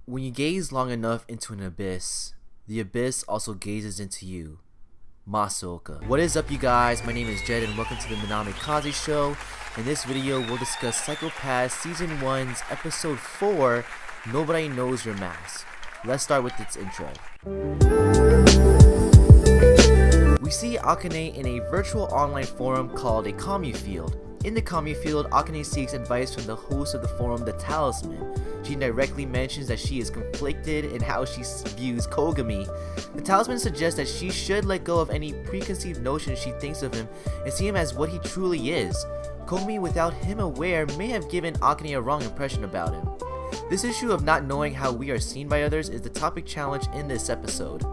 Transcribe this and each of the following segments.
When you gaze long enough into an abyss, the abyss also gazes into you. Masaoka. What is up, you guys? My name is Jed and welcome to the Minami Kaze Show. In this video, we'll discuss Psycho Pass Season 1's Episode 4, Nobody Knows Your Mask. Let's start with its intro. We see Akane in a virtual online forum called a commune field. In the commune field, Akane seeks advice from the host of the forum, the Talisman. She directly mentions that she is conflicted in how she views Kogami. The Talisman suggests that she should let go of any preconceived notions she thinks of him and see him as what he truly is. Kogami, without him aware, may have given Akane a wrong impression about him. This issue of not knowing how we are seen by others is the topic challenge in this episode.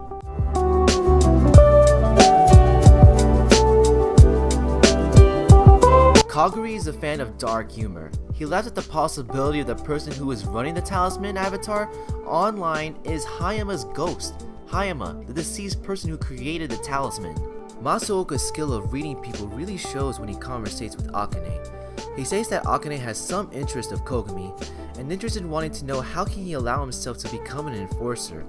Kagari is a fan of dark humor. He laughs at the possibility of the person who is running the Talisman avatar online is Hayama's ghost. Hayama, the deceased person who created the Talisman. Masaoka's skill of reading people really shows when he conversates with Akane. He says that Akane has some interest of Kogami, and interest in wanting to know how can he allow himself to become an enforcer.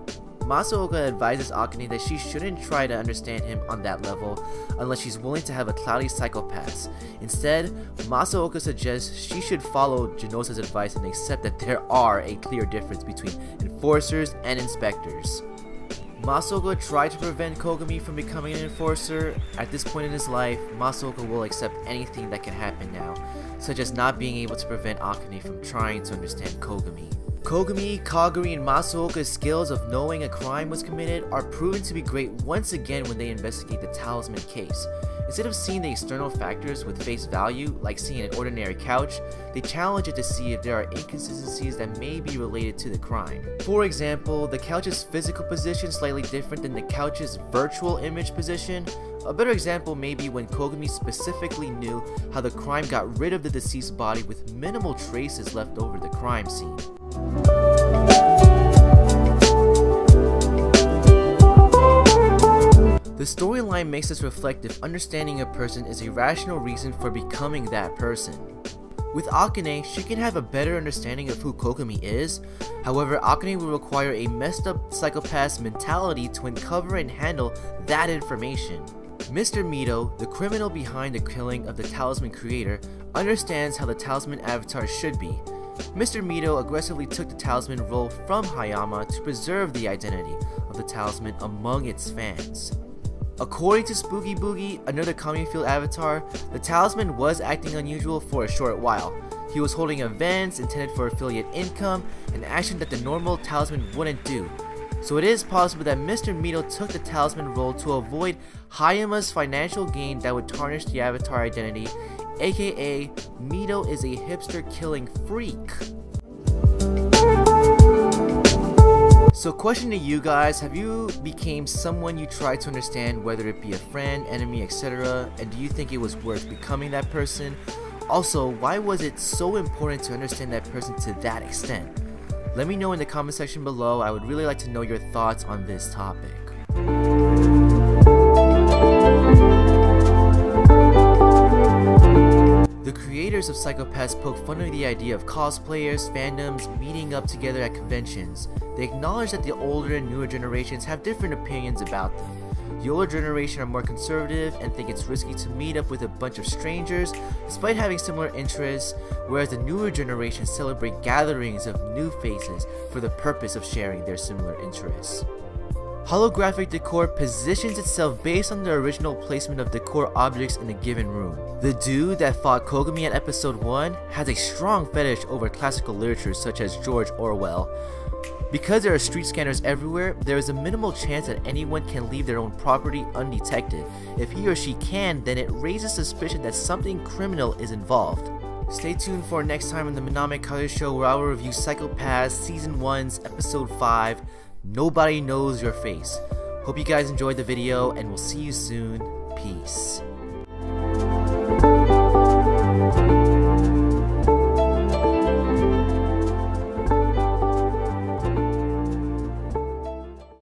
Masaoka advises Akane that she shouldn't try to understand him on that level unless she's willing to have a cloudy psychopath. Instead, Masaoka suggests she should follow Genosa's advice and accept that there are a clear difference between enforcers and inspectors. Masaoka tried to prevent Kogami from becoming an enforcer. At this point in his life, Masaoka will accept anything that can happen now, such as not being able to prevent Akane from trying to understand Kogami. Kogami, Kagari, and Masaoka's skills of knowing a crime was committed are proven to be great once again when they investigate the Talisman case. Instead of seeing the external factors with face value, like seeing an ordinary couch, they challenge it to see if there are inconsistencies that may be related to the crime. For example, the couch's physical position slightly different than the couch's virtual image position. A better example may be when Kogami specifically knew how the crime got rid of the deceased body with minimal traces left over the crime scene. The storyline makes us reflect if understanding a person is a rational reason for becoming that person. With Akane, she can have a better understanding of who Kogami is. However, Akane will require a messed up psychopath's mentality to uncover and handle that information. Mr. Mito, the criminal behind the killing of the Talisman creator, understands how the Talisman avatar should be. Mr. Mito aggressively took the Talisman role from Hayama to preserve the identity of the Talisman among its fans. According to Spooky Boogie, another commune field avatar, the Talisman was acting unusual for a short while. He was holding events intended for affiliate income, an action that the normal Talisman wouldn't do. So it is possible that Mr. Mito took the Talisman role to avoid Hayama's financial gain that would tarnish the avatar identity, aka Mito is a hipster killing freak. So question to you guys, have you became someone you tried to understand, whether it be a friend, enemy, etc., and do you think it was worth becoming that person? Also, why was it so important to understand that person to that extent? Let me know in the comment section below. I would really like to know your thoughts on this topic. The creators of Psycho Pass poke fun at the idea of cosplayers, fandoms, meeting up together at conventions. They acknowledge that the older and newer generations have different opinions about them. The older generation are more conservative and think it's risky to meet up with a bunch of strangers despite having similar interests, whereas the newer generation celebrate gatherings of new faces for the purpose of sharing their similar interests. Holographic decor positions itself based on the original placement of decor objects in a given room. The dude that fought Kogami at episode 1 has a strong fetish over classical literature such as George Orwell. Because there are street scanners everywhere, there is a minimal chance that anyone can leave their own property undetected. If he or she can, then it raises suspicion that something criminal is involved. Stay tuned for next time on the Minami Kaze Show, where I will review Psycho Pass Season 1's Episode 5, Nobody Knows Your Face. Hope you guys enjoyed the video, and we'll see you soon. Peace.